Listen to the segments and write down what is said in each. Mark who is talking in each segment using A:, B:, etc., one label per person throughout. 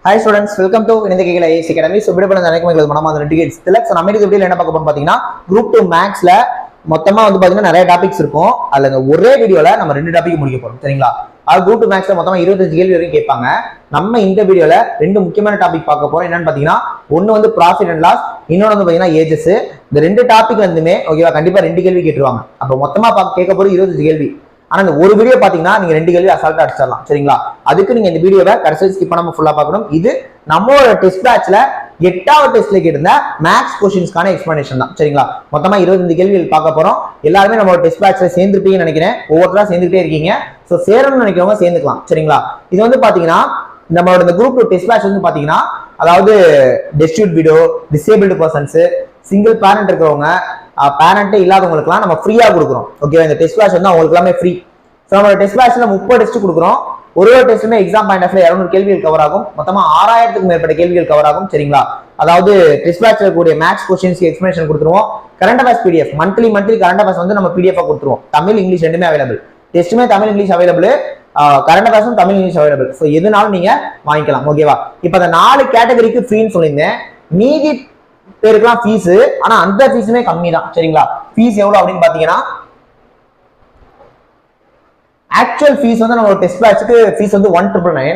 A: Hi students, welcome to இந்த கேக்கல IAS academy. So video பண்ண நினைக்கும் உங்களுக்கு மனமார்ந்த நன்றிகள். ஸோ நம்ம இந்த வீடியோல என்ன பார்க்க போறோம் பாத்தீங்கன்னா குரூப் 2 மேக்ஸ்ல மொத்தமா பாத்தீங்கன்னா நிறைய டாபிக்ஸ் இருக்கும். அதுல ஒரே வீடியோல நம்ம ரெண்டு டாபிக் முடிக்க போறோம். சரிங்களா? அது குரூப் 2 மேக்ஸ்ல மொத்தமா 25 கேள்வி வரைக்கும் கேட்பாங்க. நம்ம இந்த வீடியோல ரெண்டு முக்கியமான டாபிக் பார்க்க போறோம். என்னன்னு பாத்தீங்கன்னா ஒன்னு ப்ராஃபிட் அண்ட் லாஸ், இன்னொன்னு பாத்தீங்கன்னா ஏஜஸ். இந்த ரெண்டு டாபிக் ஓகேவா, கண்டிப்பா ரெண்டு கேள்வி கேட்டுருவாங்க. அப்ப மொத்தமா கேட்க போற 25 கேள்வி. ஆனா இந்த ஒரு வீடியோ பாத்தீங்கன்னா நீங்க ரெண்டு கேள்வி அசால்ட்டா அடிச்சிடலாம். சரிங்களா? அதுக்கு நீங்க இந்த வீடியோவை கடைசி ஸ்கிப் பண்ணாம ஃபுல்லா பார்க்கணும். இது நம்மளோட டெஸ்ட் பேட்ச்ல 8வது டெஸ்ட்ல கேட்டிருந்த மேக்ஸ் கொஸ்டின்ஸ்க்கான எக்ஸ்பிளனேஷன் தான். சரிங்களா? மொத்தமா 25 கேள்விகள் பார்க்க போறோம். எல்லாருமே நம்மளோட டெஸ்ட் பேட்ச்ல சேர்ந்துருப்பீங்கன்னு நினைக்கிறேன். ஒவ்வொருத்தரா சேர்ந்துட்டே இருக்கீங்க. ஸோ சேரணும்னு நினைக்கிறவங்க சேர்ந்துக்கலாம். சரிங்களா? இது பாத்தீங்கன்னா நம்மளோட இந்த குரூப் 2 டெஸ்ட் பேட்ச் பாத்தீங்கன்னா அதாவது destitute widow, disabled persons, single parent இருக்கிறவங்க, பேரண்டே இல்லாதவங்களுக்குலாம் நம்ம ஃப்ரீயா கொடுக்குறோம். ஓகே, இந்த டெஸ்ட் பேட்ச் அவங்களுக்கு எல்லாமே ஃப்ரீ. ஸோ நம்மளோட டெஸ்ட் பேட்ச்ல 30 டெஸ்ட் கொடுக்குறோம். ஒரு டெஸ்ட்டுமே எக்ஸாம் பாயிண்ட் ஆஃப்ல 200 கேள்விகள் கவர் ஆகும். மொத்தமா 6000க்கும் மேற்பட்ட கேள்விகள் கவர் ஆகும். சரிங்களா? அதாவது டெஸ்ட் பேட்ச்ல கூடிய மேக்ஸ் கொஸ்டின்ஸ்க்கு எக்ஸ்பிளனேஷன் கொடுத்துருவோம். Current affairs PDF monthly current affairs நம்ம பிடிஎஃப் கொடுத்துருவோம். தமிழ் இங்கிலீஷ் ரெண்டுமே அவைலபிள். டெஸ்ட்டுமே தமிழ் இங்கிலீஷ் அவைலபிள், கரண்ட் அஃபேர்ஸும் தமிழ் இங்கிலீஷ் அவைலபிள். ஸோ எதுனாலும் நீங்க வாங்கிக்கலாம். ஓகேவா? இப்போ அந்த 4 கேட்டகரிக்கு ஃப்ரீன்னு சொல்லியிருந்தேன். மீதி பேருக்குலாம் ஃபீஸ், ஆனா அந்த ஃபீஸுமே கம்மி தான். சரிங்களா? ஃபீஸ் எவ்வளவு அப்படின்னு பாத்தீங்கன்னா ஆக்சுவல் ஃபீஸ் நம்ம டெஸ்ட் பேட்ச்க்கு ஃபீஸ் 1999.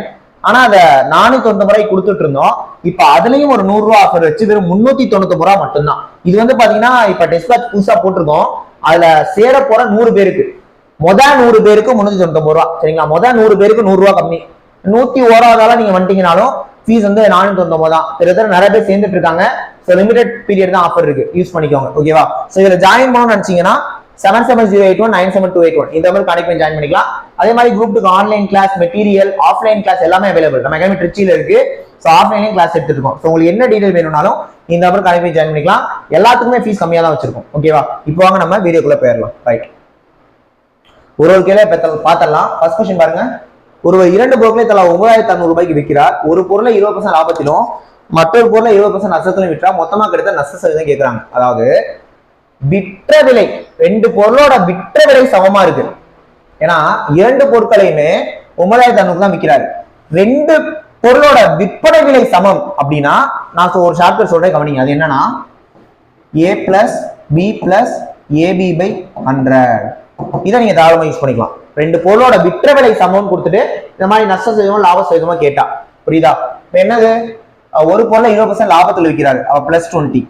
A: ஆனா அதை 490 ரூபாய் கொடுத்துட்டு இருந்தோம். இப்ப அதுலயும் ஒரு 100 ரூபாய் ஆஃபர் வச்சு வெறும் 390 ரூபாய் மட்டும்தான். இது பாத்தீங்கன்னா இப்ப டெஸ்ட் பேட்ச் புதுசா போட்டிருக்கோம். அதுல சேர போற 100 பேருக்கு 100 பேருக்கு 390 ரூபாய். சரிங்களா? 100 பேருக்கு 100 ரூபாய் கம்மி. 101ஆவதால நீங்க வந்துட்டீங்கனாலும் ஃபீஸ் 490 தான். நிறைய பேர் சேர்ந்துட்டு இருக்காங்க. லிமிடெட் பீரியட் தான் ஆஃபர் இருக்கு, யூஸ் பண்ணிக்கோங்க. ஓகேவா? சோ இதுல ஜாயின் பண்ணணும்னு நினைச்சீங்கன்னா 770819 97281 இந்த மாதிரி கனெக்ட் பண்ணி ஜாயின் பண்ணிக்கலாம். அதே மாதிரி group 2 online class, material, offline class எல்லாமே அவைலபிள். நம்ம அகாடமி ட்ரிச்சில இருக்கு. சோ ஆஃப்லைன்லயும் கிளாஸ் எடுத்துட்டு இருக்கோம். சோ உங்களுக்கு என்ன டீடைல் வேணும்னாலும் இந்த மாதிரி கனெக்ட் பண்ணி ஜாயின் பண்ணிக்கலாம். எல்லாத்துக்குமே ஃபீஸ் கம்மியா தான் வச்சிருக்கோம். ஓகேவா? இப்போ வாங்க நம்ம வீடியோக்குள்ள போயிடலாம். ரைட், ஒரு கேள்வி பார்த்தரலாம். ஃபர்ஸ்ட் क्वेश्चन பாருங்க. ஒருவர் 2 பொருட்களை தலா 9600 ரூபாய்க்கு விற்கிறார். ஒரு பொருளை 20% லாபத்திலும் மற்றொரு பொருளை 20% நஷ்டத்திலும் விற்றா மொத்தமா கிடைத்த நஷ்ட சதவீதம் கேட்கிறாங்க. அதாவது விற்ற விலை, 2 பொருளோட விற்ற விலை சமமா இருக்கு. ஏன்னா 2 பொருட்களையுமே 9600 தான் விற்கிறாரு. 2 பொருளோட விற்பனை விலை சமம் அப்படின்னா நான் ஒரு ஷார்ட்கட் சொல்றேன், கவனிங்க. அது என்னன்னா a plus b plus ab by 100. இதை நீங்க தாராளமா யூஸ் பண்ணிக்கலாம். 2 பொருளோட விற்ற விலை சமம் கொடுத்துட்டு இந்த மாதிரி நஷ்ட சதவீதம் லாப சதவீதமா கேட்டா புரியுதா? இப்ப என்னது, ஒரு பொருளை 20% லாபத்தில் விற்கிறாரு, அவ +20.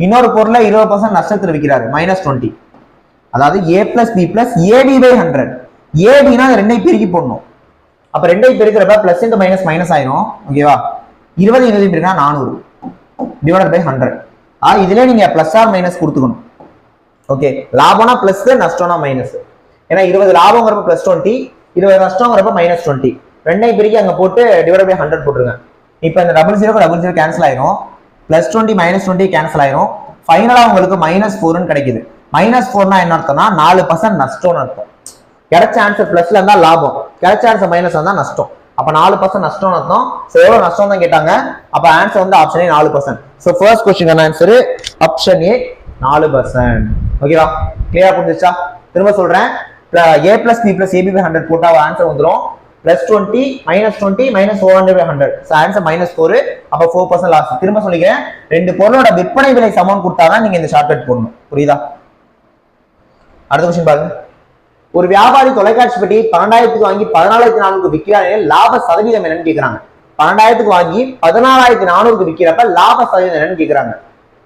A: இன்னொரு பொருளை 20% நஷ்டத்தில் விற்கிறாரு, -20. அதாவது a plus b plus ab by 100. abனா ரெண்டை பெருக்கி போடணும். அப்ப ரெண்டை பெருக்கிறப்ப பிளஸ் இன்டு மைனஸ் மைனஸ் ஆயிரும். ஓகேவா? 20 பெருக்கினா 400 டிவைடட் பை 100. இதுல நீங்க பிளஸ் ஆர் மைனஸ் கொடுத்துக்கணும். ஓகே, லாபம்னா பிளஸ், நஷ்டம்னா மைனஸ். ஏன்னா 20 லாபங்கிறப்ப +20, 20 நஷ்டங்கிறப்ப -20. ரெண்டையும் பெருக்கி அங்க போட்டு டிவைடட் பை 100 போட்டுருங்க. இப்ப இந்த 00 கேன்சல் ஆயிரும், +20 -20 கேன்சல் ஆயிரும். ஃபைனலா உங்களுக்கு -4 கிடைக்குது. -4னா என்ன அர்த்தம்னா 4% நஷ்டம்னு அர்த்தம். கிடைச்ச ஆன்சர் பிளஸ்ல இருந்தா லாபம், கிடைச்ச ஆன்சர் மைனஸ் இருந்தா நஷ்டம். அப்ப 4% நஷ்டம்னு அர்த்தம். சோ எவ்வளவு நஷ்டம் தான் கேட்டாங்க. அப்ப answer option A 4%. So first question answer option A 4%. ஓகேவா? கிளியரா புரிஞ்சுச்சா? திரும்ப சொல்றேன். a plus b plus ab by 100 போட்டா ஆன்சர் வந்துரும் +20 -20 -400 by 100. So answer -4. அப்ப 4% லாஸ். திரும்ப சொல்லிக்கிறேன், 2 பொருளோட விற்பனை விலை சமம் கொடுத்தாதான் நீங்க இந்த ஷார்ட்கட் போடணும். புரியுதா? அடுத்த क्वेश्चन பாருங்க. ஒரு வியாபாரி தொலைக்காட்சி பெட்டி 12000க்கு வாங்கி 14400க்கு விற்கிறார். லாப சதவீதம் என்னன்னு கேக்குறாங்க. 12000க்கு வாங்கி 14400க்கு விற்கிறப்ப லாப சதவீதம் என்னன்னு கேக்குறாங்க.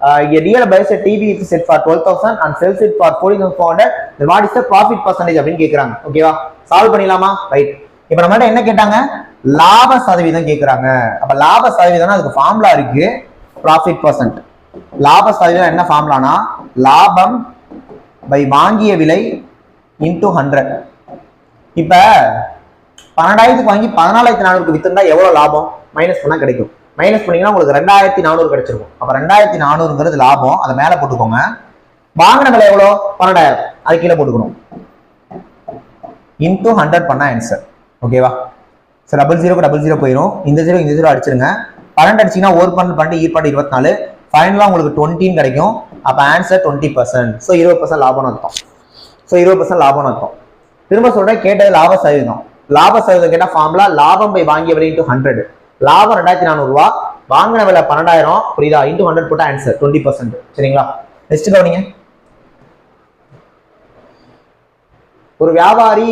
A: A real buys a TV is set for 12,000 and sells it for 14,400. Then what is the profit percentage அப்படின்னு கேக்குறாங்க. ஓகேவா? சால்வ் பண்ணிடலாமா? ரைட். இப்போ நம்ம என்ன கேட்டாங்க, லாப சதவீதம் கேக்குறாங்க. அப்ப லாப சதவீதம்னா அதுக்கு ஃபார்முலா இருக்கு, ப்ராஃபிட் பர்சன்ட். லாப சதவீதம் என்ன ஃபார்முலானா லாபம் பை வாங்கிய விலை இன்டு 100. இப்ப 12000க்கு வாங்கி 14400க்கு வித்துட்டா எவ்வளவு லாபம் மைனஸ் பண்ணா கிடைக்கும். மைனஸ் பண்ணீங்கன்னா உங்களுக்கு 2400 கிடைச்சிருக்கும். அப்ப 2400ங்கிறது லாபம், அதை மேல போட்டுக்கோங்க. வாங்கின விலை எவ்வளோ 12000, அது கீழே போட்டுக்கணும். இன்டு 100 பண்ணா ஆன்சர். ஓகேவா? ஸோ 00 போயிடும். இந்த 0 அடிச்சிருங்க. 12 அடிச்சீங்கன்னா 1 12 24. ஃபைனலா உங்களுக்கு 20 கிடைக்கும். அப்ப ஆன்சர் 20%. ஸோ 20% லாபம் அர்த்தம். ஸோ 20% லாபம் அர்த்தம். திரும்ப சொல்றேன், கேட்டது லாப சதவீதம். லாப சதவீதம் கேட்டா ஃபார்முலா லாபம் பை வாங்கிய விலை இன்டு 100. லாபம் 2400 வாங்கின விலை 12000 புரியுதா இன்டு 100 போட்டா ஆன்சர் 20%. சரிங்களா? நெக்ஸ்ட் கவனிங்க. ஒரு வியாபாரி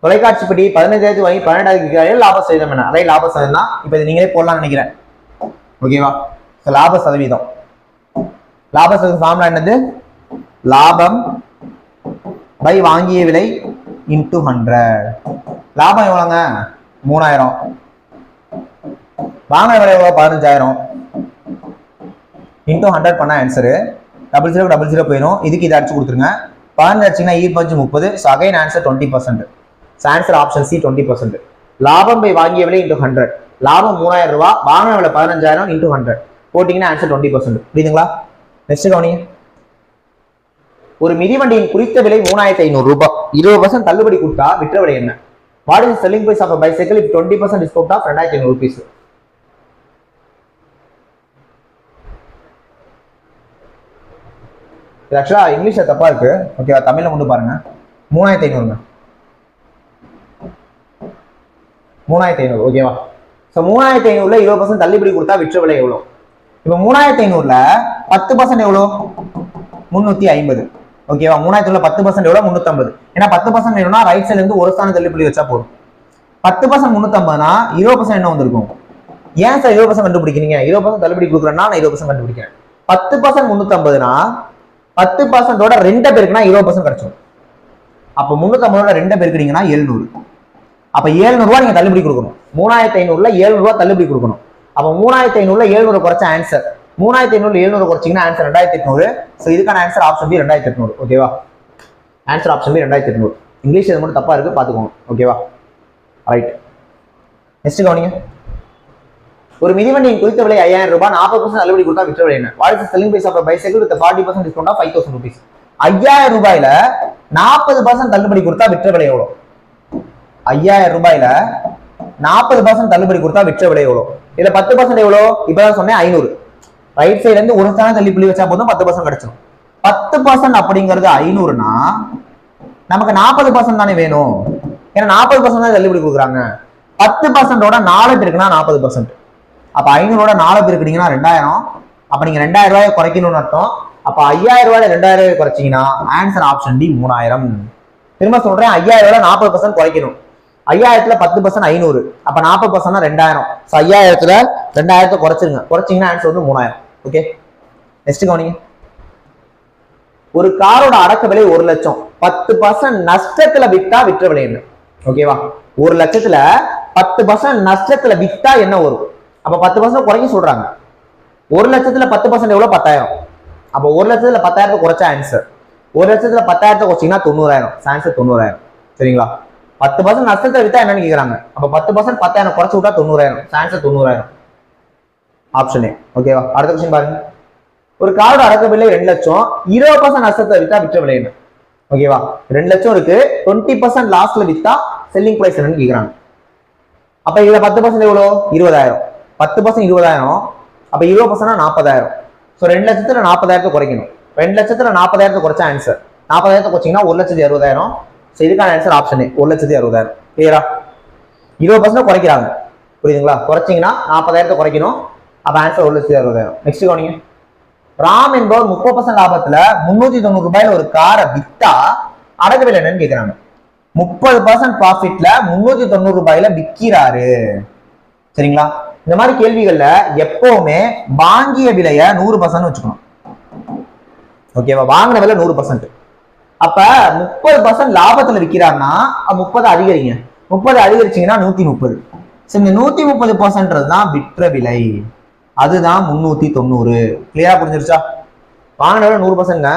A: தொலைக்காட்சி பெட்டி 15,000 வாங்கி 12,000 லாப சதவீதம் என்ன? அதே லாப சதவீதம் தான். இப்ப இது நீங்களே போடலாம்னு நினைக்கிறேன். ஓகேவா? லாப சதவீதம். லாப சதவீதம் ஃபார்முலா என்னது? லாபம் பை வாங்கிய விலை இன்டு 100. லாபம் எவ்வளவுங்க? 3000. வாங்கின விலை எவ்வளவு? 15,000 இன்டு 100 பண்ண ஆன்சரு 0000 போயிடும். இதுக்கு இதை அடிச்சு கொடுத்துருங்க. 15 அடிச்சிங்கன்னா ஈர்ப்பஞ்சு 30. So again answer 20%. Answer option C 20%. லாபம் பை வாங்கிய விலை இன்டு 100. லாபம் 3000 ரூபாய், வாங்கின விலை 15,000 இன்டு 100 போட்டீங்கன்னா ஆன்சர் 20%. புரியுதுங்களா? நெக்ஸ்ட் கவனிங்க. ஒரு மிதிவண்டியின் குறித்த விலை 3500 ரூபாய், 20% தள்ளுபடி கொடுத்தா விற்ற விலை என்ன? What is selling price of bicycle if 20% discount off 2500 rupees? இது ஆக்சுவலா இங்கிலீஷ்ல தப்பா இருக்கு. ஓகேவா? தமிழ்ல கொண்டு பாருங்க. 3500. 3500. ஓகேவா? ஸோ 3500ல 20% தள்ளுபடி கொடுத்தா விற்ற விலை எவ்வளோ? இப்போ 3500ல 10% எவ்வளோ? 350. ஓகேவா? 3500ல 10% எவ்வளோ? 350. ஏன்னா 10% வேணும்னா ரைட் சைட்ல இருந்து ஒரு ஸ்தானம் தள்ளுபடி வச்சா போதும். 10% 350னா 20% என்ன வந்திருக்கும்? ஏன் சார் 20% கண்டுபிடிக்கிறீங்க? 20% தள்ளுபடி கொடுக்குறேன்னா நான் 20% கண்டுபிடிக்கிறேன். 10% 350னா 10%ஓட 2 பேருக்குன்னா 20% கிடைச்சிடும். அப்ப 350ஓட 2 பேருக்குறீங்கன்னா 700. அப்ப 700 ரூபாய் நீங்க தள்ளுபடி கொடுக்கணும். 3500ல 700 ரூபாய் தள்ளுபடி கொடுக்கணும். அப்ப 3500ல 700 குறைச்ச ஆன்சர் 3500 700 குறைச்சிங்கன்னா ஆன்சர் 2800. ஸோ இதுக்கான ஆன்சர் ஆப்ஷன் பி 2800. ஓகேவா? Answer option B 2800. இங்கிலீஷ் இது மட்டும் தப்பா இருக்கு, பாத்துக்கோங்க. ஓகேவா? ரைட். நெக்ஸ்ட் கவனிங்க. ஒரு மிதிவண்டியின் குறித்த விலை 5000 ரூபாய், 40% தள்ளுபடி கொடுத்தா விற்ற விலை என்ன? What is selling price of bicycle with 40% discount off 5000 rupees? 5000 ரூபாயில 40% தள்ளுபடி கொடுத்தா விற்ற விலை எவ்வளோ? 5000 ரூபாயில 40% தள்ளுபடி கொடுத்தா விற்ற விலை எவ்வளோ? இதுல 10% எவ்வளோ? இப்பதான் சொன்னேன் 500. ரைட் சைட்ல இருந்து ஒரு ஸ்தானம் தள்ளுபடி வச்சா போதும் 10% கிடைச்சிடும். 10% அப்படிங்கிறது 500னா நமக்கு 40% தானே வேணும். ஏன்னா 40% தான் தள்ளுபடி கொடுக்குறாங்க. 10%ஓட 4 பேருக்குன்னா 40%. அப்ப 500ஓட 4 பேருக்குனீங்கன்னா 2000. அப்ப நீங்க 2000 ரூபாய் குறைக்கணும்னு அர்த்தம். அப்ப 5000 ரூபாயில 2000 ரூபாய் குறைச்சிங்கன்னா ஆன்சர் ஆப்ஷன் டி 3000. திரும்ப சொல்றேன், 5000 ரூபாய் 40% குறைக்கணும். 5000த்துல 10% 500. அப்ப 40% 2000. 5000த்துல 2000 குறைச்சிருங்க. குறைச்சிங்கன்னா ஆன்சர் வந்து 3000. ஓகே, நெக்ஸ்ட் கவனிங்க. ஒரு காரோட அடக்க விலை 1 லட்சம், 10% நஷ்டத்துல வித்தா விற்ற விலை என்ன? ஓகேவா? 1 லட்சத்துல 10% நஷ்டத்துல வித்தா என்ன வரும்? அப்ப 10% குறைக்க சொல்றாங்க. 1 லட்சத்துல 10% எவ்வளவு? 10000. அப்ப 1 லட்சத்துல 10000 குறைச்சா ஆன்சர் 1 லட்சத்துல 10000 குறைச்சிங்கன்னா 90000. ஆன்சர் 90000. சரிங்களா? 10% நஷ்டத்தை வித்தா என்னன்னு கேக்குறாங்க. அப்ப 10% 10000 குறைச்சு விட்டா 90000. ஆன்சர் 90000. Option A. ஓகேவா? அடுத்த கொஸ்டின் பாருங்க. ஒரு காரோட அடக்க விலை 2 லட்சம், 20% நஷ்டத்தை வித்தா விற்ற விலை என்ன? ஓகேவா? 2 லட்சம் இருக்கு, 20% லாஸ்ட்ல வித்தா செல்லிங் பிரைஸ் என்னன்னு கேக்குறாங்க. அப்ப இதுல 10% எவ்வளோ? 20000. 10% 20000. அப்ப 20% 40000. ஸோ 2 லட்சத்துல 40000 குறைக்கணும். 2 லட்சத்துல 40000 குறைச்சா ஆன்சர் 40000 குறைச்சிங்கன்னா 1,60,000. ஸோ இதுக்கான ஆன்சர் ஆப்ஷன் 1,60,000. கிளியரா? 20% குறைக்கிறாங்க. புரியுதுங்களா? குறைச்சிங்கன்னா 40000 குறைக்கணும். அப்ப ஆன்சர் 1,60,000. நெக்ஸ்ட் கவனிங்க. ராம் என்பவர் 30% லாபத்துல 390 ரூபாயில ஒரு காரை வித்தா அடக்க விலை என்னன்னு கேக்குறாங்க. 30% ப்ராஃபிட்ல 390 ரூபாயில விற்கிறாரு. சரிங்களா? இந்த மாதிரி கேள்விகள்ல எப்பவுமே வாங்கிய விலைய 100% வச்சுக்கணும். ஓகேவா? வாங்கின விலை 100%. அப்ப 30% லாபத்துல விற்கிறாருன்னா 30 அதிகரிங்க. 30 அதிகரிச்சீங்கன்னா 130. இந்த 130% தான் விற்ற விலை. அதுதான் 390. கிளியரா புரிஞ்சிருச்சா? வாங்கின விலை 100%ங்க,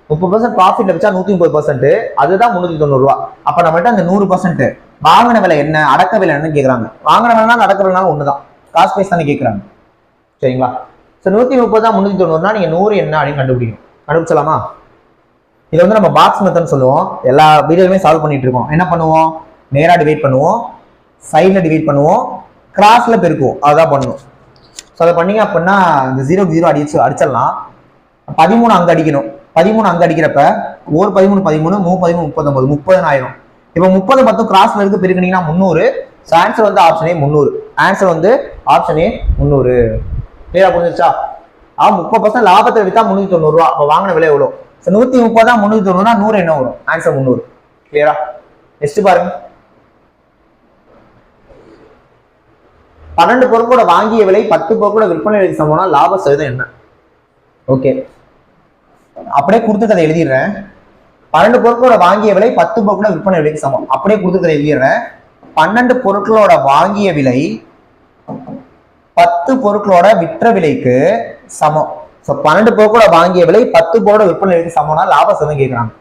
A: 30% ப்ராஃபிட்ல வச்சா 130%. அதுதான் 390 ரூபாய். அப்ப நம்மகிட்ட அந்த 100% வாங்கின விலை என்ன, அடக்க விலை என்னன்னு கேக்குறாங்க. வாங்கின விலைனாலும் அடக்க விலைனாலும் ஒண்ணுதான், காஸ்ட் பிரைஸ் தானே கேக்குறாங்க. சரிங்களா? ஸோ 130 தான் 390னா நீங்க 100 என்ன அப்படின்னு கண்டுபிடிக்கணும். கண்டுபிடிச்சலாமா? இது வந்து நம்ம பாக்ஸ் மெத்தட்னு சொல்லுவோம். எல்லா வீடியோலுமே சால்வ் பண்ணிட்டு இருக்கோம். என்ன பண்ணுவோம்? நேரா டிவைட் பண்ணுவோம், சைட்ல டிவைட் பண்ணுவோம், கிராஸ்ல பெருக்குவோம். அதான் பண்ணுவோம். ஸோ அதை பண்ணீங்க அப்படின்னா இந்த 0 0 அடிச்சிடலாம். 13 அங்க அடிக்கணும். 13 அங்க அடிக்கிறப்ப 13 13 13 39 30000. இப்போ 30 10 கிராஸ்ல இருக்கு பெருக்கினீங்கன்னா 300. ஆன்சர் வந்து ஆப்ஷன் ஏ 300. ஆன்சர் வந்து ஆப்ஷன் ஏ 300. கிளியரா புரிஞ்சிருச்சா? 30% லாபத்தை வித்தா 390 ரூபா. அப்ப வாங்கின விலை எவ்வளவு? 130 தான் 390, 100 என்ன வரும்? ஆன்சர் 300. கிளியரா? நெக்ஸ்ட் பாருங்க. 12 பொருட்களோட வாங்கிய விலை 10 பொருட்களோட விற்பனை விலைக்கு சமம்னா லாப சதவீதம் என்ன? ஓகே, அப்படியே கொடுத்துருக்கதை எழுதிடுறேன். 12 பொருட்களோட வாங்கிய விலை 10 பொருட்களோட விற்பனை விலைக்கு சமம். அப்படியே கொடுத்துருக்கதை எழுதிடுறேன். 12 பொருட்களோட வாங்கிய விலை 10 பொருட்களோட விற்ற விலைக்கு சமம். 12 பொருட்களோட வாங்கிய விலை 10 பொருளோட விற்பனை விலைக்கு சமம்னா லாப சதவீதம் கேட்கிறாங்க.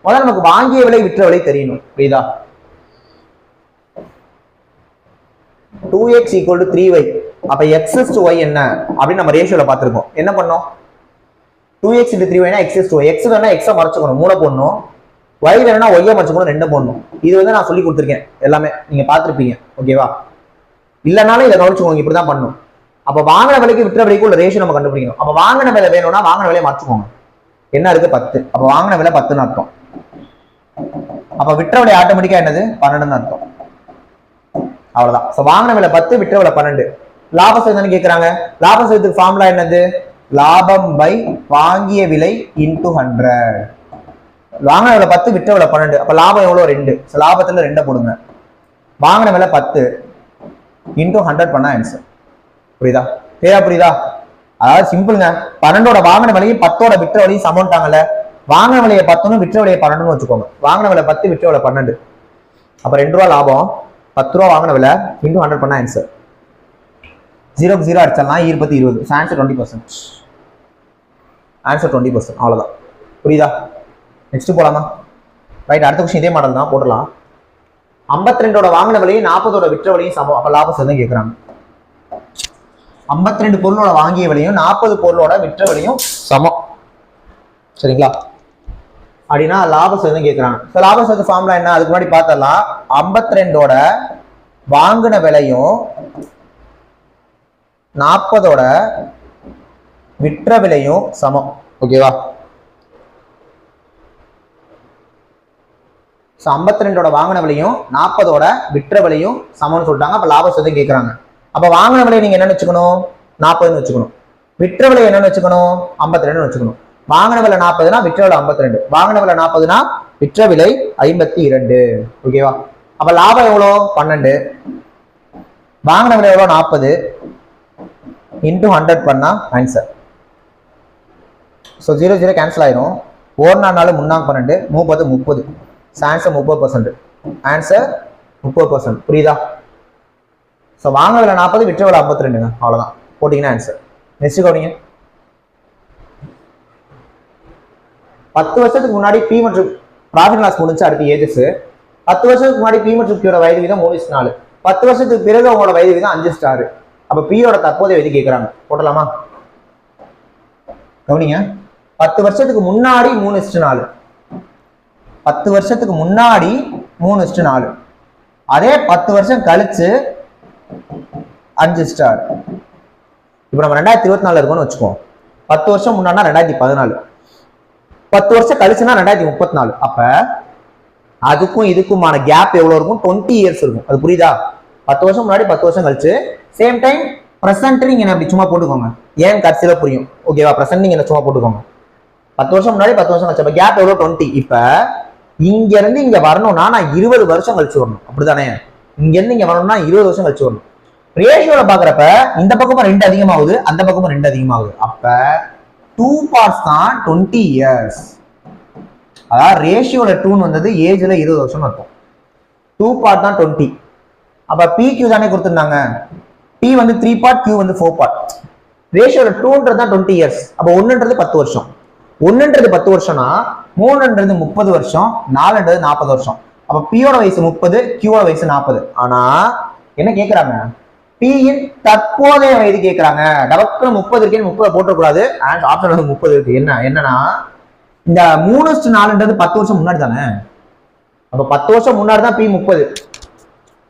A: முதல்ல நமக்கு வாங்கிய விலை விற்ற விலை தெரியணும். புரியுதா? 2x = 3y. அப்ப x to y என்ன அப்படின்னு நம்ம ரேஷியோல பார்த்திருக்கோம். என்ன பண்ணோம்? 2x × 3y னா x to y. x வேணா x மறைச்சுக்கணும், 3 போடணும். y வேணா y மறைச்சுக்கணும், 2 போடணும். இது வந்து நான் சொல்லி கொடுத்துருக்கேன், எல்லாமே நீங்க பார்த்திருப்பீங்க. ஓகேவா? இல்லனாலும் இதை கவனிச்சுக்கோங்க, இப்படிதான் பண்ணணும். அப்ப வாங்கின விலைக்கு விற்ற விலைக்கு உள்ள ரேஷியோ நம்ம கண்டுபிடிக்கணும். அப்ப வாங்கின விலை வேணும்னா வாங்கின விலையை மறைச்சுக்கோங்க. என்ன இருக்கு? 10. அப்ப வாங்கின விலை 10ன்னு அர்த்தம். அப்ப விற்ற விலை ஆட்டோமேட்டிக்கா என்னது? 12ன்னு அர்த்தம். அவ்வளவுதான். சோ வாங்கின விலை 10, விற்ற விலை 12. லாப சதவீதம் கேக்குறாங்க. லாப சதவீதத்துக்கு ஃபார்முலா என்னது? லாபம் பை வாங்கிய விலை இன்டு 100. வாங்கின விலை 10, விற்ற விலை 12. அப்ப லாபம் எவ்வளவு? 2. லாபத்துல 2 போடுங்க. வாங்கின விலை 10 இன்டு 100 பண்ணா ஆன்சர். புரியுதா? கிளியரா புரியுதா? அதாவது சிம்பிள்ங்க. 12ஓட வாங்கின விலையும் 10ஓட விற்ற விலையும் சமம்ட்டாங்கல்ல. வாங்கின விலையை 10ன்னு விற்ற விலையை 12ன்னு வச்சுக்கோங்க. வாங்கின விலை 10, விற்ற விலை 12. அப்ப 2 ரூபா லாபம். 10 ரூபா வாங்கின விலை இன்டு 100 பண்ணா ஆன்சர். 0 க்கு 0 அடிச்சிடலாம். 20 20. ஆன்சர் 20%. ஆன்சர் 20%. அவ்வளவுதான். புரியுதா? நெக்ஸ்ட் போலாமா? ரைட், அடுத்த கொஸ்டின் இதே மாடல் தான், போடலாம். 52ஓட வாங்கின விலையும் 40ஓட விற்ற விலையும் சமம். அப்ப லாப சதவீதம் கேட்கிறாங்க. 52 பொருளோட வாங்கிய விலையும் 40 பொருளோட விற்ற விலையும் சமம். சரிங்களா? அப்படின்னா லாப சதவீதம் கேட்கிறாங்க. லாப சதவீத ஃபார்முலா என்ன? அதுக்கு முன்னாடி பார்த்தலாம். 52ஓட வாங்கின விலையும் 40ஓட விற்ற விலையும் சமம். ஓகேவா? 52ஓட வாங்கின விலையும் 40ஓட விற்ற விலையும் சமம்னு சொல்லிட்டாங்க. அப்ப லாப சதவீதம் கேட்கறாங்க. அப்ப வாங்கின விலையை நீங்க என்னன்னு வச்சுக்கணும்? 40ன்னு வச்சுக்கணும். விற்ற விலை என்னன்னு வச்சுக்கணும்? 52ன்னு வச்சுக்கணும். வாங்கின விலை 40னா விற்ற விலை 52. வாங்கின விலை 40னா விற்ற விலை 52. ஓகேவா? அப்ப லாபம் எவ்வளோ? 12. வாங்கின விலை எவ்வளோ? 40 இன்டு 100 பண்ணா ஆன்சர். ஸோ 0 0 கேன்சல் ஆயிரும். 1 4 3 12 30. ஆன்சர் 30%. ஆன்சர் 30%. புரியுதா? ஸோ வாங்கின விலை 40, விற்ற விலை 52. அவ்வளோதான், போட்டிங்கன்னா ஆன்சர். நெக்ஸ்ட் கவனிங்க. 10 வருஷத்துக்கு முன்னாடி பி மற்றும் ப்ராஃபிட் லாஸ் முடிஞ்சு அடுத்த ஏஜஸ். 10 வருஷத்துக்கு முன்னாடி பி மற்றும் கியூட வயது வீதம் 3:4. 10 வருஷத்துக்கு பிறகு அவங்களோட வயது வீதம் 5 ஸ்டார். அப்ப பியோட தற்போதைய வயது கேட்கறாங்க. போட்டலாமா? கவனிங்க. 10 வருஷத்துக்கு முன்னாடி 3:4. 10 வருஷத்துக்கு முன்னாடி 3:4. அதே 10 வருஷம் கழிச்சு 5 ஸ்டார். இப்ப நம்ம 2024 இருக்கோம்னு வச்சுக்கோம். 10 வருஷம் முன்னாடினா 2014. 10 வருஷம் கழிச்சுனா 2034. அப்ப அதுக்கும் இதுக்குமான கேப் எவ்வளவு இருக்கும்? 20 இயர்ஸ் இருக்கும். அது புரியுதா? 10 வருஷம் முன்னாடி 10 வருஷம் கழிச்சு. சேம் டைம் பிரசன்ட் நீங்க அப்படி சும்மா போட்டுக்கோங்க. ஏன் கடைசியில புரியும். ஓகேவா? பிரசன்ட் நீங்க சும்மா போட்டுக்கோங்க. 10 வருஷம் முன்னாடி 10 வருஷம் கழிச்சு. அப்ப கேப் எவ்வளவு? 20. இப்ப இங்க இருந்து இங்க வரணும்னா நான் 20 வருஷம் கழிச்சு வரணும். அப்படிதானே? இங்க இருந்து இங்க வரணும்னா 20 வருஷம் கழிச்சு வரணும். ரேஷியோல பாக்குறப்ப இந்த பக்கமும் 2 அதிகமாகுது, அந்த பக்கமும் 2 அதிகமாகுது. அப்ப 2 பார்ட்ஸ் தான் 20 இயர்ஸ். அதாவது ரேஷியோல 2 வந்தது ஏஜ்ல 20 வருஷம் இருக்கும். 2 பார்ட் தான் 20. அப்ப PQ தானே கொடுத்திருந்தாங்க. P வந்து 3 பார்ட், Q வந்து 4 பார்ட். ரேஷியோல 2ன்றது தான் 20 இயர்ஸ். அப்ப 1ன்றது 10 வருஷம். 1ன்றது 10 வருஷம்னா 3ன்றது 30 வருஷம், 4ன்றது 40 வருஷம். அப்ப P-யோட வயசு 30, Q-யோட வயசு 40. ஆனா என்ன கேக்குறாங்க? P-யின் தற்போதைய வயது கேக்குறாங்க. டபக்கு 30 இருக்கேன்னு 30 போட்டக்கூடாது. ஆப்ஷன் வந்து 30 இருக்கு. என்னன்னா இந்த 3:4ன்றது 10 வருஷம் முன்னாடி தானே. அப்ப 10 வருஷம் முன்னாடி தான் P 30.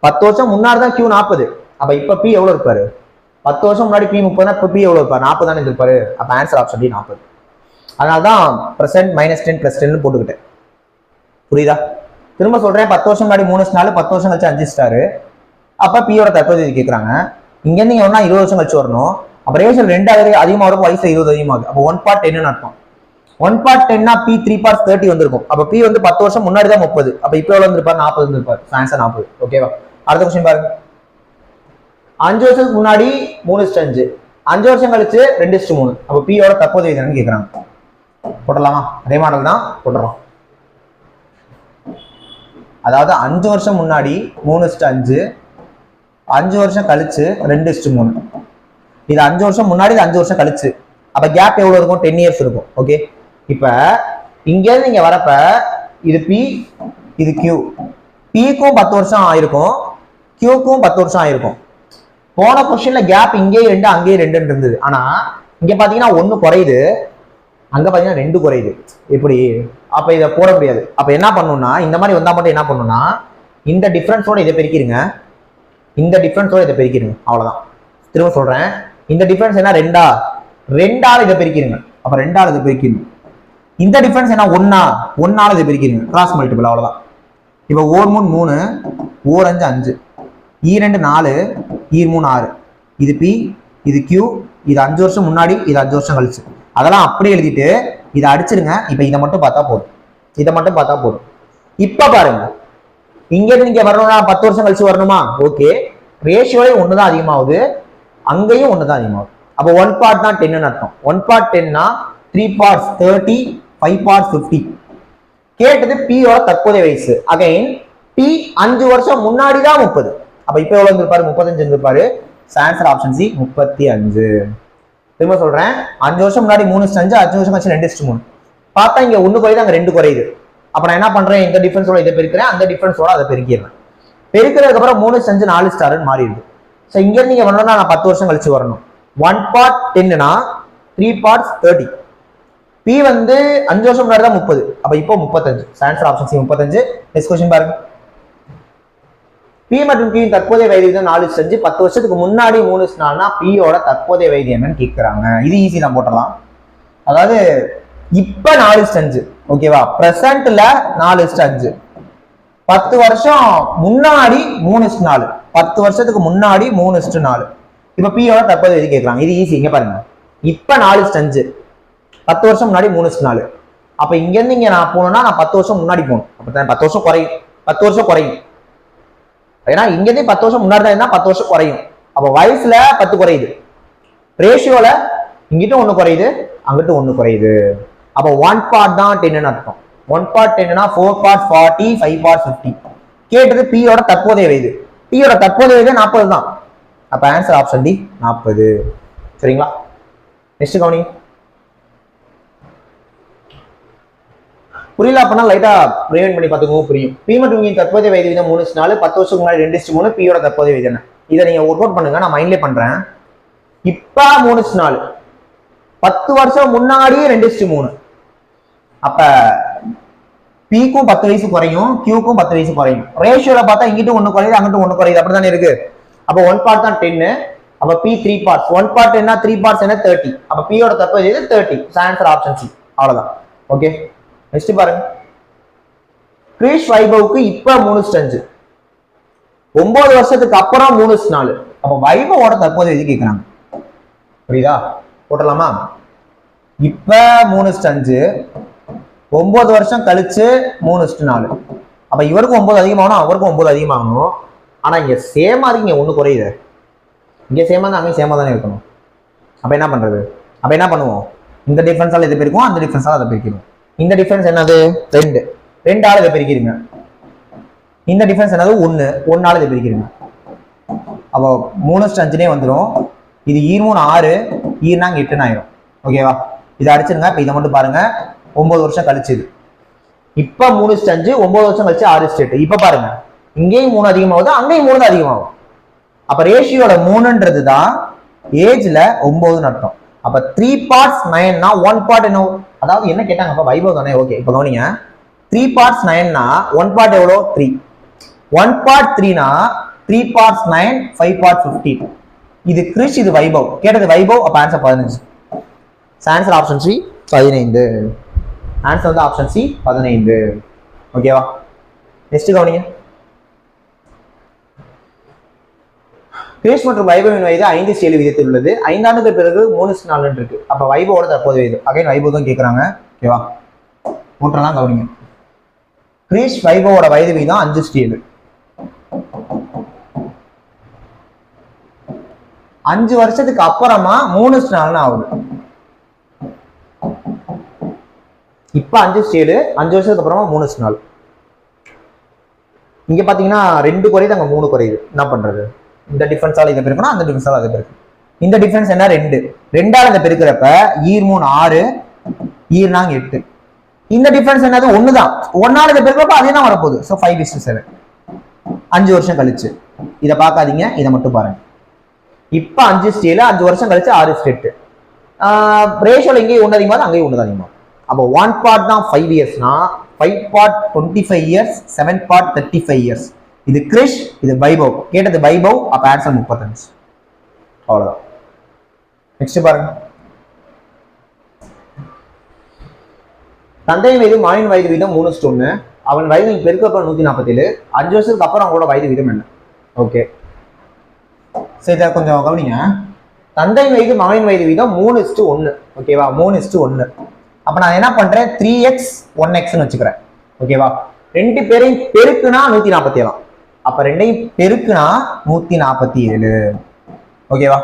A: 10 வருஷம் முன்னாடி தான் Q 40. அப்ப இப்ப P எவ்வளவு இருப்பாரு? 10 வருஷம் முன்னாடி P 30னா இப்ப P எவ்வளவு இருப்பாரு? 40 தானே இருப்பாரு. அப்ப ஆன்சர் ஆப்ஷன் டி 40. அதனாலதான் பிரசன்ட் -10 + 10 போட்டுக்கிட்டேன். புரியுதா? திரும்ப சொல்றேன். 10 வருஷம் முன்னாடி 3:4, 10 வருஷம் கழிச்சு 5 ஸ்டார். அப்ப பியோட தற்போதைய கேட்கறாங்க. இங்க இருந்து இங்க 20 வருஷம் கழிச்சு வரணும். அப்ப ரேஷியோ 2 அதிகமா இருக்கும், வயசுல 20 அதிகமாகுது. அப்போ 1/10 அர்த்தம். 1/10 பி 3/30 வந்திருக்கும். அப்ப பி வந்து 10 வருஷம் முன்னாடி தான் 30. அப்ப இப்ப எவ்வளவு வந்திருப்பாரு? 40 வந்திருப்பாரு. ஆன்சர் 40. ஓகேவா? அடுத்த கொஸ்டின் பாருங்க. 5 வருஷத்துக்கு முன்னாடி 3:5, 5 வருஷம் கழிச்சு 2:3. அப்ப பியோட தற்போதைய என்னன்னு கேட்கறாங்க. போடலாமா? அதே மாடல் தான் போடுறோம். அதாவது 5 வருஷம் முன்னாடி 3:5, 5 வருஷம் கழிச்சு 2:3. இது 5 வருஷம் முன்னாடி, இது 5 வருஷம் கழிச்சு. அப்ப கேப் எவ்வளவு இருக்கும்? 10 இயர்ஸ் இருக்கும். ஓகே, இப்ப இங்க இருந்து நீங்க வரப்ப இது பி, இது கியூ. பிக்கும் 10 வருஷம் ஆயிருக்கும், கியூக்கும் 10 வருஷம் ஆயிருக்கும். போன கொஸ்டின்ல கேப் இங்கேயும் 2 அங்கேயும் 2 இருந்தது. ஆனா இங்க பாத்தீங்கன்னா 1 குறையுது, அங்க பாத்தீங்கன்னா 2 குறையுது. எப்படி? அப்ப இதை போட முடியாது. அப்ப என்ன பண்ணணும்னா, இந்த மாதிரி வந்தா மட்டும் என்ன பண்ணணும்னா, இந்த டிஃபரன்ஸோட இதை பெருக்கிடுங்க, இந்த டிஃபரன்ஸோட இதை பெருக்கிடுங்க. அவ்வளவுதான். திரும்ப சொல்றேன், இந்த டிஃபரன்ஸ் என்ன? 2ஆல இதை பெருக்கிடுங்க. அப்ப 2ஆல இதை பெருக்கிடணும். இந்த டிஃபரன்ஸ் என்ன? 1ஆல இதை பெருக்கிடுங்க. Cross multiple. அவ்வளவுதான். இப்ப 4 3 3, 4 5 5, E2 4, E3 6. இது பி, இது கியூ, இது 5 வருஷம் முன்னாடி, இது 5 வருஷம் கழிச்சு. அதெல்லாம் அப்படியே எழுதிட்டு இதை அடிச்சிருங்க. இப்ப இதை மட்டும் பார்த்தா போதும், இதை மட்டும் பார்த்தா போதும். இப்ப பாருங்க, இங்க இருந்து இங்க வரணும்னா 10 வருஷம் கழிச்சு வரணுமா? ஓகே, ரேஷியோலையும் 1 தான் அதிகமாகுது, அங்கேயும் 1 தான் அதிகமாகுது. அப்போ 1/10 தான் 10 அர்த்தம். 1/10 3 parts 30, 5 parts 50. கேட்டது பியோட தற்போதைய வயசு. அகைன் பி 5 வருஷம் முன்னாடி தான் 30. அப்ப இப்ப எவ்வளவு இருந்திருப்பாரு? 35 இருந்திருப்பாரு. Answer option C 35. திரும்ப சொல்றேன், 5 வருஷம் முன்னாடி 3:5, 5 வருஷம் கழிச்சு 2:3. பார்த்தா இங்க 1 குறையுது, அங்க 2 குறையுது. அப்ப நான் என்ன பண்றேன்? இந்த டிஃபரன்ஸோட இதை பெருக்கிறேன், அந்த டிஃபரன்ஸோட அதை பெருக்கிறேன். பெருக்கிறதுக்கு அப்புறம் 3:5 4 ஸ்டார்னு மாறிடுது. ஸோ இங்க இருந்து நீங்க வரணும்னா நான் 10 வருஷம் கழிச்சு வரணும். 1/10 3 parts 30. பி வந்து 5 வருஷம் முன்னாடி தான் 30. அப்ப இப்போ 35. Answer option C 35. Next question பாருங்க. பி மற்றும் கியூ தற்போதைய வயது 4:5, 10 வருஷத்துக்கு முன்னாடி 3:4னா பியோட தற்போதைய வயது என்னன்னு கேட்கறாங்க. இது ஈஸி தான், போட்டலாம். அதாவது இப்ப 4:5, ஓகேவா? பிரசன்ட்ல 4:5. 10 வருஷம் முன்னாடி 3:4, 10 வருஷத்துக்கு முன்னாடி 3:4. இப்ப பியோட தற்போதைய வயது கேட்கறாங்க. இது ஈஸி. இங்க பாருங்க, இப்ப 4:5, 10 வருஷம் முன்னாடி 3:4. அப்ப இங்க இருந்து இங்க நான் போனோம்னா நான் 10 வருஷம் முன்னாடி போகணும். அப்ப 10 வருஷம் குறையும், 10 வருஷம் குறையும். ஏன்னா இங்க இருந்து 10 வருஷம் முன்னாடி தான் இருந்தா 10 வருஷம் குறையும். அப்ப வயசுல 10 குறையுது, ரேஷியோல இங்கிட்ட 1 குறையுது, அங்கிட்ட 1 குறையுது. அப்ப 1/10 தான் 10 அர்த்தம். 1/10 4 parts 40, 5 parts 50. கேட்டது பியோட தற்போதைய வயது. பியோட தற்போதைய வயது 40 தான். அப்ப ஆன்சர் ஆப்ஷன் டி 40. சரிங்களா? நெக்ஸ்ட் கவனி. புரியல அப்படின்னா லைட்டா ரிவைண்ட் பண்ணி பார்த்துக்கோங்க, புரியும். பி மற்றும் கியூ தற்போதைய வயது விகிதம் 3:4, 10 வருஷத்துக்கு முன்னாடி 2:3. பியோட தற்போதைய வயது என்ன? இதை நீங்க ஒர்க் அவுட் பண்ணுங்க, நான் மைண்ட்லேயே பண்றேன். இப்ப 3:4, 10 வருஷம் முன்னாடி 2:3. அப்ப பிக்கும் 10 வயசு குறையும், கியூக்கும் 10 வயசு குறையும். ரேஷியோல பார்த்தா இங்கிட்ட 1 குறையுது, அங்கிட்ட 1 குறையுது. அப்படித்தானே இருக்கு. அப்ப 1/10 தான் 10. அப்ப பி 3 parts. 1/10 3 parts 30. அப்ப பியோட தற்போதைய வயது 30. Answer option C. அவ்வளவுதான். ஓகே, நெக்ஸ்ட் பாருங்க. கிரீஷ் வைபவுக்கு இப்ப 3:5, 9 வருஷத்துக்கு அப்புறம் 3:4. அப்ப வைபவோட தற்போதைய வயது கேட்கிறாங்க. புரியுதா? போட்டலாமா? இப்ப 3:5, 9 வருஷம் கழிச்சு 3:4. அப்ப இவருக்கும் 9 அதிகமாகணும், அவருக்கும் 9 அதிகமாகணும். ஆனா இங்க சேமா இருக்கு, இங்க 1 குறையுது. இங்க சேமா தான், அங்கே சேமா தானே இருக்கணும். அப்ப என்ன பண்றது? அப்ப என்ன பண்ணுவோம்? இந்த டிஃபரன்ஸால இதை பிரிக்கும், அந்த டிஃபரன்ஸால அதை பிரிக்கணும். இந்த டிஃபரன்ஸ் என்னது? 2, 2ஆல இதை பிரிக்கிறீங்க. இந்த டிஃபரன்ஸ் என்னது? 1, 1ஆல இதை பிரிக்கிறீங்க. அப்போ 3:5 வந்துடும். இது E3 6, E4 8 ஆயிரும். ஓகேவா? இதை அடிச்சிருங்க. இப்ப இதை மட்டும் பாருங்க, 9 வருஷம் கழிச்சு. இப்ப 3:5, 9 வருஷம் கழிச்சு 6:8. இப்ப பாருங்க, இங்கேயும் 3 அதிகமாகுது, அங்கேயும் 3 தான் அதிகமாகும். அப்ப ரேஷியோட 3ன்றது தான் ஏஜ்ல 9 அர்த்தம். அப்ப 3 parts 9னா 1 part என்ன? அதாவது என்ன கேட்டாங்க? அப்ப வைபவ் தானே. ஓகே, இப்ப கவனிங்க. 3 parts 9னா 1 part எவ்வளோ? 3. 1 part 3னா 3 parts 9, 5 parts 15. இது கிரிஷ், இது வைபவ். கேட்டது வைபவ். அப்ப answer 15. Answer option C 15. Answer வந்து ஆப்ஷன் சி 15. ஓகேவா? நெக்ஸ்ட் கவனிங்க. கிரேஷ் மற்றும் வைபவின் வயது 5:7 விதத்தில் உள்ளது. 5 ஆண்டுகள் பிறகு 3:4 இருக்கு. அப்ப வைபவோட தற்போது வயது அகைன் வைபவ் தான் கேட்கறாங்க. ஓகேவா, மூன்றெல்லாம் கவனிங்க. கிரேஷ் வைபவோட வயது விகிதம் 5:7. 5 வருஷத்துக்கு அப்புறமா 3:4 ஆகுது. இப்ப 5:7, 5 வருஷத்துக்கு அப்புறமா 3:4. இங்க பாத்தீங்கன்னா 2 குறையுது, அங்க 3 குறையுது. என்ன பண்றது? இந்த டிஃபரன்ஸால இதை பெருக்கணும், அந்த டிஃபரன்ஸால அதை பெருக்கணும். இந்த டிஃபரன்ஸ் என்ன? 2. 2ஆல இதை பெருக்கிறப்ப ஈர் 3 6, ஈர் 4 8. இந்த டிஃபரன்ஸ் என்னது? 1 தான். 1ஆல இதை பெருக்கிறப்ப அதே தான் வரப்போகுது. ஸோ 5:7. 5 வருஷம் கழிச்சு இதை பார்க்காதீங்க, இதை மட்டும் பாருங்க. இப்ப 5:7, 5 வருஷம் கழிச்சு 6:8. ரேஷியோல இங்கேயும் 1 அதிகமாக, அங்கேயும் 1 அதிகமாக. அப்போ 1 பார்ட் தான் 5 இயர்ஸ்னா 5 பார்ட் 25 இயர்ஸ், 7 பார்ட் 35 இயர்ஸ். இது கிரிஷ், இது வைபவ். கேட்டது வைபவ், அப்ப ஆன்சர் 35. அவ்வளவுதான். நெக்ஸ்ட் பாருங்க. தந்தை வயது மகனின் வயது வீதம் 3:1. அவன் வயது பெருக்கப்ப 147. 5 வருஷத்துக்கு அப்புறம் அவங்களோட வயது வீதம் என்ன? ஓகே, சரி கொஞ்சம் கவனிங்க. தந்தை வயது மகனின் வயது வீதம் 3:1. ஓகேவா, 3:1. அப்ப நான் என்ன பண்றேன்? 3x 1xன்னு வச்சுக்கிறேன். ஓகேவா, 2 பேரையும் பெருக்குனா 147. அப்ப 2ஐயும் பெருக்குனா 147. ஓகேவா,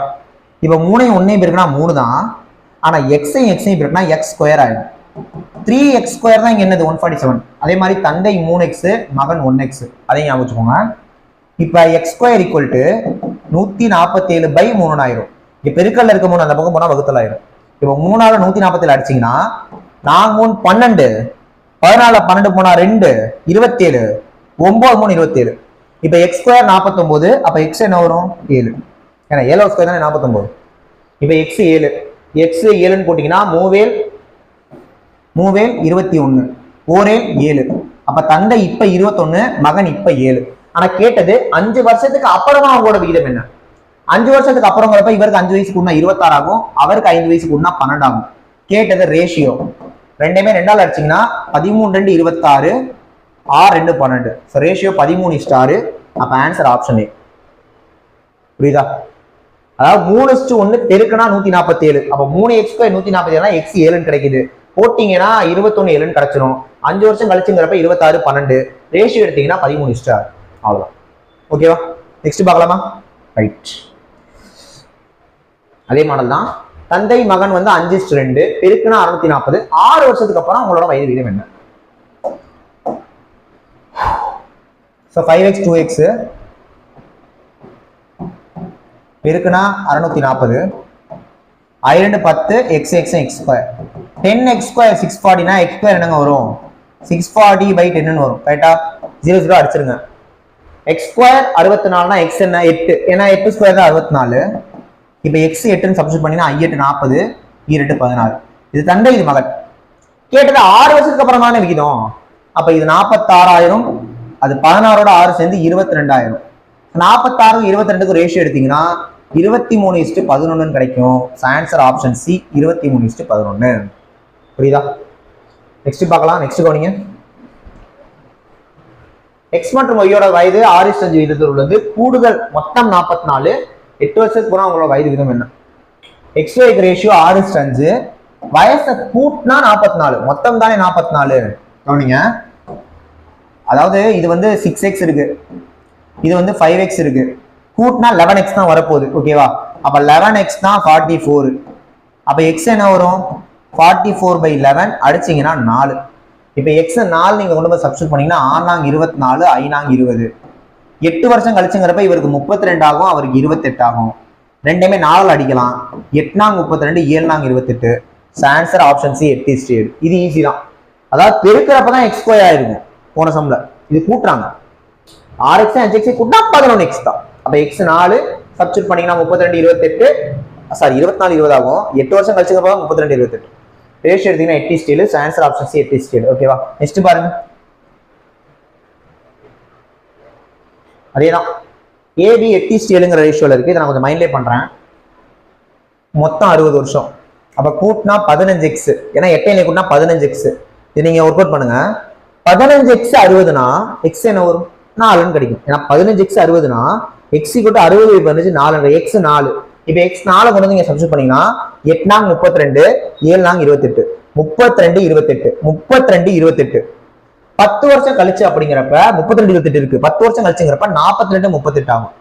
A: இப்ப 3ஐயும் 1ஐயும் பெருக்குனா 3 தான். ஆனா எக்ஸையும் பெருக்குனா எக்ஸ் ஸ்கொயர் ஆயிடும். 3x ஸ்கொயர் தான் இங்க என்னது? 147. அதே மாதிரி தந்தை 3x, மகன் 1x. அதையும் ஞாபகம் வச்சுக்கோங்க. இப்ப எக்ஸ் ஸ்கொயர் ஈக்குவல் டு 147/3 ஆயிரும். இங்க பெருக்கல்ல இருக்க 3 அந்த பக்கம் போனா வகுத்தல் ஆயிரும். இப்ப 3ஆல 147 அடிச்சீங்கன்னா 4 3 12, 14 12 போனா 2 27, 9 3 27. இப்ப எக்ஸ் ஸ்கொயர் 49. அப்ப எக்ஸ் என்ன வரும்? 7. ஏன்னா 7 ஸ்கொயர் தானே 49. இப்ப எக்ஸ் 7, எக்ஸ் 7ன்னு போட்டீங்கன்னா 3 21, 4 7. அப்ப தந்தை இப்ப 21, மகன் இப்ப 7. ஆனா கேட்டது 5 வருஷத்துக்கு அப்புறமா அவங்களோட விகிதம் என்ன? 5 வருஷத்துக்கு அப்புறங்கிறப்ப இவருக்கு 5 வயசு கூடனா 26 ஆகும், அவருக்கு 5 வயசு கூடனா 12 ஆகும். கேட்டது ரேஷியோ. ரெண்டுமே 2ஆல அடிச்சீங்கன்னா 13 2 26, 6 2 12. So ratio 13:6. அப்ப ஆன்சர் ஆப்ஷன் ஏ. புரியுதா? அதாவது 3:1 பெருக்குனா 147. அப்ப 3x ஸ்கொயர் 147 x 7 கிடைக்குது. போட்டீங்கன்னா 21 7 கிடைச்சிடும். 5 வருஷம் கழிச்சுங்கிறப்ப 26 12. ரேஷியோ எடுத்தீங்கன்னா 13:6. அவ்வளவுதான். ஓகேவா, நெக்ஸ்ட் பார்க்கலாமா? ரைட், அதே மாடல் தான். தந்தை மகன் வந்து 5:2 பெருக்குனா 640. 6 வருஷத்துக்கு அப்புறம் அவங்களோட வயது வீதம் என்ன? ஸோ 5x 2x பெருக்குனா 640. 2 10, x x square 10x square 640னா x ஸ்கொயர் என்னங்க வரும்? 640/10 வரும். கரெக்டா? 0 0 அடிச்சிருங்க. எக்ஸ் ஸ்கொயர் 64னா எக்ஸ் என்ன? 8. ஏன்னா 8 ஸ்கொயர் தான் 64. இப்போ எக்ஸ் 8ன்னு சப்ஸ்டிட் பண்ணினா 8 40, 2 16. இது தந்தை, இது மகன். கேட்டது 6 வருஷத்துக்கு அப்புறமான விகிதம். அப்ப இது 46,000, அது 16ஓட 6 சேர்ந்து 22,000. 46 22க்கு ரேஷியோ எடுத்தீங்கன்னா 23:11 கிடைக்கும். Answer option C, 23:11. புரியுதா? நெக்ஸ்ட் பார்க்கலாம். நெக்ஸ்ட் கவனிங்க. எக்ஸ் மற்றும் ஒய்யோட வயது 6:5 விகிதத்தில் உள்ளது. கூடுதல் மொத்தம் 44. 8 வருஷத்துக்கு போனா அவங்களோட வயது விகிதம் என்ன? எக்ஸ் ஒய்க்கு ரேஷியோ 6:5. வயசை கூட்டினா 44. மொத்தம் தானே 44. கவனிங்க, அதாவது இது வந்து 6x இருக்கு, இது வந்து 5x இருக்கு. கூட்டினா 11x தான் வரப்போகுது. ஓகேவா? அப்ப 11x தான் 44. அப்ப எக்ஸ் என்ன வரும்? 44/11 அடிச்சீங்கன்னா 4. இப்ப எக்ஸ் 4 நீங்க கொண்டு போய் சப்ஸ்டிட் பண்ணீங்கன்னா 6 24, 5 20. 8 வருஷம் கழிச்சுங்கிறப்ப இவருக்கு 32 ஆகும், அவருக்கு 28 ஆகும். ரெண்டுமே 4 அடிக்கலாம். 8 32, 7 28. Answer option C, 8:7. இது ஈஸி தான். அதாவது பெருக்கிறப்பதான் எக்ஸ் ஸ்கொயர் ஆயிருக்கும். போன சம்ல இது கூட்டுறாங்க. 6x 5x கூட்டினா 11x தான். அப்ப எக்ஸ் 4 சப்ஸ்டிட் பண்ணீங்கன்னா 32 28, சாரி 24 20 ஆகும். 8 வருஷம் கழிச்சுக்கிறப்ப 32 28. ரேஷியோ எடுத்தீங்கன்னா 8:7. Answer option C, 8:7. ஓகேவா? நெக்ஸ்ட் பாருங்க. அதேதான், ஏபி 8:7ங்கிற ரேஷியோல இருக்கு. இதை நான் கொஞ்சம் மைண்ட்லே பண்றேன். மொத்தம் 60 வருஷம். அப்ப கூட்டினா 15x, ஏன்னா 8 கூட்டினா 15x. இது நீங்க ஒர்க் அவுட் பண்ணுங்க. 15x 60னா எக்ஸ் என்ன வரும்? 4ன்னு கிடைக்கும். ஏன்னா 15x 60னா எக்ஸ் ஈக்குவல் டு 60 வந்துச்சு 4 எக்ஸ் 4. இப்போ எக்ஸ் 4 கொண்டு வந்து நீங்க சப்ஸ்டிட் பண்ணீங்கன்னா 8 நாங் 32 7 நாங் 28 32 28 32 28 10 வருஷம் கழிச்சு அப்படிங்கிறப்ப 32 28 இருக்கு. 10 வருஷம் கழிச்சுங்கிறப்ப 42 38 ஆகும்.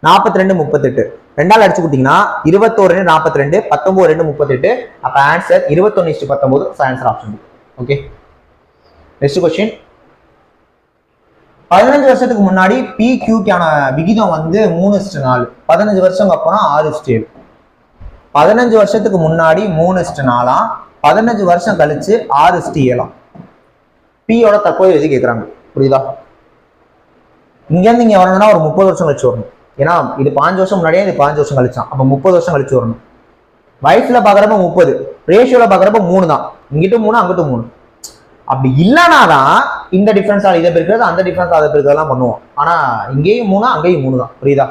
A: 42 38 ரெண்டால் அடிச்சு கொடுத்தீங்கன்னா 21 42 19 38. அப்ப answer 21:19. Answer option. Okay, next question. 15 வருஷத்துக்கு முன்னாடி PQக்கான விகிதம் வந்து 3:4. 15 வருஷம் அப்புறம் 6:7. 15 வருஷத்துக்கு முன்னாடி 3:4, 15 வருஷம் கழிச்சு 6:7. பியோட தற்போதைய விதி கேட்கறாங்க. புரியுதா? இங்க இருந்து இங்க வரணும்னா ஒரு 30 வருஷம் கழிச்சு வரணும். ஏன்னா இது 5 வருஷம் முன்னாடியே இது 5 வருஷம் கழிச்சான். அப்ப 30 வருஷம் கழிச்சு வரணும். வயசுல பாக்குறப்ப 30, ரேஷியோல பாக்குறப்ப 3 தான். இங்கிட்டு 3 அங்கிட்டு 3. அப்படி இல்லைனாதான் இந்த டிஃபரன்ஸ் இதை பெருக்கிறது, அந்த டிஃபரன்ஸ் அதை பெருக்கிறதெல்லாம் பண்ணுவோம். ஆனா இங்கேயும் 3 அங்கேயும் 3 தான். புரியுதா?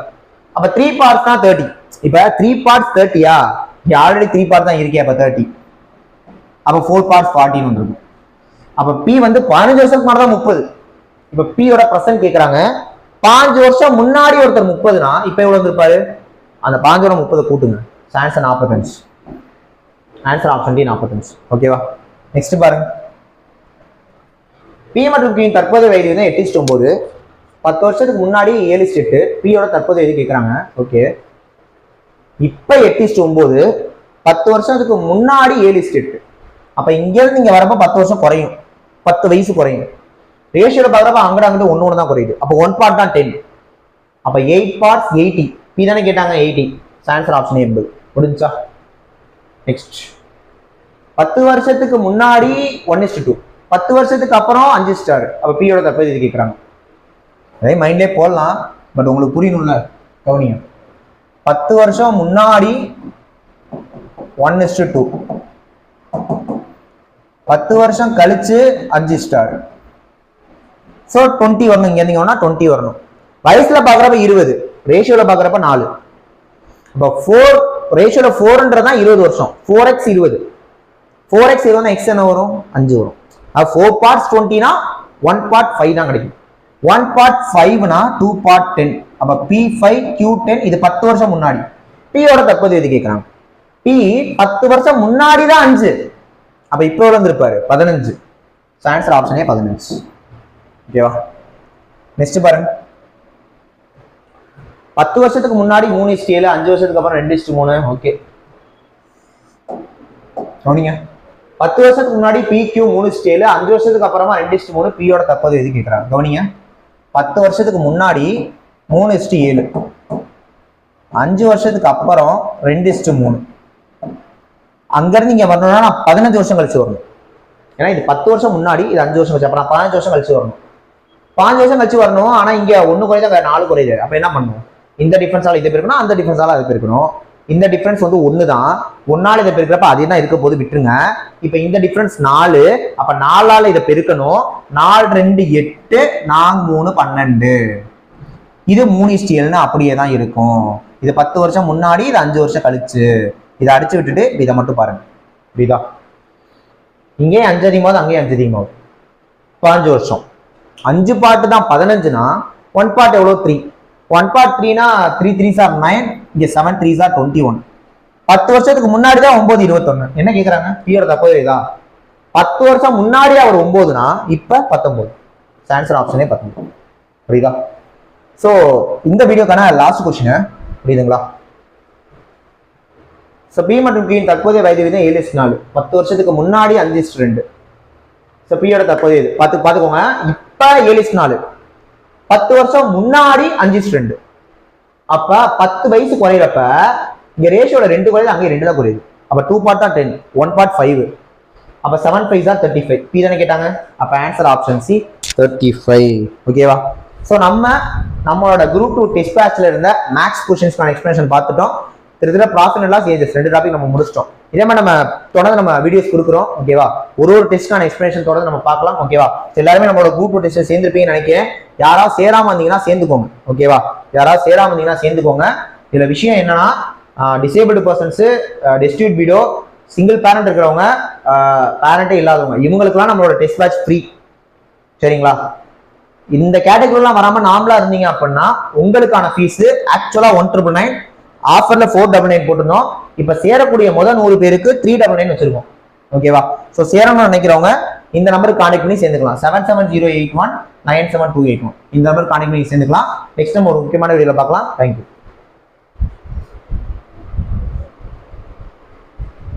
A: அப்ப 3 பார்ட்ஸ் தான் 30. இப்ப 3 பார்ட்ஸ் 30யா? இங்க ஆல்ரெடி 3 பார்ட் தான் இருக்கே. அப்ப 30. அப்ப 4 பார்ட்ஸ் 40 வந்துருக்கும். அப்ப பி வந்து 15 வருஷத்துக்கு முன்னாடி தான் 30. இப்ப பியோட பிரசன்ட் கேக்குறாங்க. 5 வருஷம் முன்னாடி ஒருத்தர் 30னா இப்ப எவ்வளவு வந்திருப்பாரு? அந்த 5 30 கூட்டுங்க. ஆன்சர் 45. Answer option D 45. ஓகேவா? நெக்ஸ்ட் பாருங்க. பி மற்றும் கியூ தற்போதைய வயது வந்து 8:9. 10 வருஷத்துக்கு முன்னாடி 7:8. பியோட தற்போதைய வயது கேட்கறாங்க. ஓகே, இப்ப 8:9. 10 வருஷத்துக்கு முன்னாடி 7:8. அப்ப இங்க இருந்து இங்க வரப்ப 10 வருஷம் குறையும், 10 வயசு குறையும். ரேஷியோல பாக்குறப்ப அங்கிட்ட அங்கிட்ட 1 தான் குறையுது. அப்ப 1 பார்ட் தான் 10. அப்ப 8 பார்ட்ஸ் 80. பி தானே கேட்டாங்க, 80. Answer option A. முடிஞ்சா? நெக்ஸ்ட். 10 வருஷத்துக்கு முன்னாடி 1:2. 10 வருஷத்துக்கு அப்புறம் 5 ஸ்டார். அப்ப பியோட தற்போதைய இது கேட்கறாங்க. அதே மைண்ட்லயே போடலாம், பட் உங்களுக்கு புரியணும்ல, கவனிங்க. 10 வருஷம் முன்னாடி 1:2. 10 வருஷம் கழிச்சு 5 ஸ்டார். ஸோ 20 வரணும். இங்க இருந்தீங்கன்னா 20 வரணும். வயசுல பாக்குறப்ப 20, ரேஷியோல பாக்குறப்ப 4. அப்ப 4 ரேஷியோல 4ன்றதான் 20 வருஷம். 4x 20. 4x 20 x என்ன வரும்? 5 வரும். 4 பார்ட்ஸ் 20னா 1 பார்ட் 5 தான் கிடைக்கும். 1 பார்ட் 5னா 2 பார்ட் 10. அப்ப P5 Q10. இது 10 வருஷம் முன்னாடி. பியோட தற்போதைய இது கேட்கறாங்க. P 10 வருஷம் முன்னாடி தான் 5. அப்ப இப்ப எவ்வளவு வந்திருப்பாரு? 15. ஆன்சர் ஆப்ஷனே 15. ஓகேவா? நெக்ஸ்ட் பாருங்க. 10 வருஷத்துக்கு முன்னாடி 3:7, 5 வருஷத்துக்கு அப்புறம் 2:3. ஓகே, கவனிங்க. 10 வருஷத்துக்கு முன்னாடி PQ 3:7, 5 வருஷத்துக்கு அப்புறமா 2:3. பியோட தற்போதைய எது கேட்கறாங்க. கவனிங்க. 10 வருஷத்துக்கு முன்னாடி 3:7, 5 வருஷத்துக்கு அப்புறம் 2:3. அங்க இருந்து இங்க வரணும்னா 15 வருஷம் கழிச்சு வரணும். ஏன்னா இது 10 வருஷம் முன்னாடி, இது 5 வருஷம் கழிச்சு. அப்ப நான் 15 வருஷம் கழிச்சு வரணும். 5 வருஷம் கழிச்சு வரணும். ஆனா இங்க 1 குறையுது, வேற 4 குறையுது. அப்ப என்ன பண்ணணும்? இந்த டிஃபரன்ஸால இதை பெருக்கணும், அந்த டிஃபரன்ஸால அதை பெருக்கணும். இந்த டிஃபரன்ஸ் வந்து 1 தான். 1ஆல இதை பெருக்கிறப்ப அதே தான் இருக்க போது, விட்டுருங்க. இப்ப இந்த டிஃபரன்ஸ் 4. அப்ப 4ஆல இதை பெருக்கணும். 4 2 8, 4 3 12. இது 3:7 அப்படியே தான் இருக்கும். இது 10 வருஷம் முன்னாடி, இது 5 வருஷம் கழிச்சு. இதை அடிச்சு விட்டுட்டு இதை மட்டும் பாருங்க. புரியுதா? இங்கே 5 அதிகமாவது, அங்கேயும் 5 அதிகமாவது. 5 வருஷம் 5 பார்ட் தான் 15னா 1 பார்ட் எவ்வளவு? 3. 1 பார்ட் 3னா 3 3s are 9. இங்க 7 3s are 21. 10 வருஷத்துக்கு முன்னாடி தான் 9 21. என்ன கேக்குறாங்க? பியோட தற்போதைய இதா? 10 வருஷம் முன்னாடி அவர் 9னா இப்ப 19. ஆன்சர் ஆப்ஷனே 19. புரியுதா? சோ இந்த வீடியோக்கான லாஸ்ட் क्वेश्चन. புரியுதுங்களா? சோ பி மற்றும் கியூ தற்போதைய வயது விகிதம் 7:4. 10 வருஷத்துக்கு முன்னாடி 5:2. சோ பியோட தற்போதைய இது பாத்துக்கோங்க. இப்ப 7:4. 10 வருஷம் முன்னாடி 5:2. அப்ப 10 வயசு குறையிறப்ப இங்க ரேஷியோட 2 குறையுது, அங்கே 2 தான் குறையுது. அப்ப 2 பார்ட் தான் 10, 1 பார்ட் 5. அப்ப 7 5s are 35. பி தானே கேட்டாங்க. அப்ப ஆன்சர் ஆப்ஷன் சி 35. ஓகேவா? சோ நம்மளோட குரூப் 2 டெஸ்ட் பேட்ச்ல இருந்த மேக்ஸ் क्वेश्चंसக்கான எக்ஸ்பிளனேஷன் பார்த்துட்டோம். திருத்திர profit and loss, ages 2 topic நம்ம முடிச்சிட்டோம். இதே மாதிரி நம்ம தொடர்ந்து நம்ம வீடியோஸ் கொடுக்குறோம். ஓகேவா? ஒரு டெஸ்ட்க்கான எக்ஸ்பிளனேஷன் தொடர்ந்து நம்ம பார்க்கலாம். ஓகேவா? எல்லாருமே நம்மளோட குரூப் 2 டெஸ்ட் சேர்ந்துருப்பீங்கன்னு நினைக்கிறேன். யாராவது சேராம வந்தீங்கன்னா சேர்ந்துக்கோங்க. ஓகேவா? யாராவது சேராம வந்தீங்கன்னா சேர்ந்துக்கோங்க. இதுல விஷயம் என்னன்னா, disabled persons, destitute video, single parent இருக்கிறவங்க, பேரண்டே இல்லாதவங்க, இவங்களுக்குலாம் நம்மளோட டெஸ்ட் பேட்ச் ஃப்ரீ. சரிங்களா? இந்த கேட்டகரிலாம் வராம நார்மலா இருந்தீங்க அப்படின்னா உங்களுக்கான ஃபீஸ் ஆக்சுவலா 1,999, ஆஃபர்ல 499 போட்டிருந்தோம். இப்ப சேரக்கூடிய முதல் 100 பேருக்கு 399 வச்சிருக்கோம். ஓகேவா? ஸோ சேரணும்னு நினைக்கிறவங்க இந்த நம்பருக்கு கான்டெக்ட் பண்ணி சேர்ந்துக்கலாம். 7708197281 இந்த நம்பருக்கு கான்டெக்ட் பண்ணி சேர்ந்துக்கலாம். நெக்ஸ்ட் நம்ம ஒரு முக்கியமான வீடியோல பார்க்கலாம். தேங்க்யூ.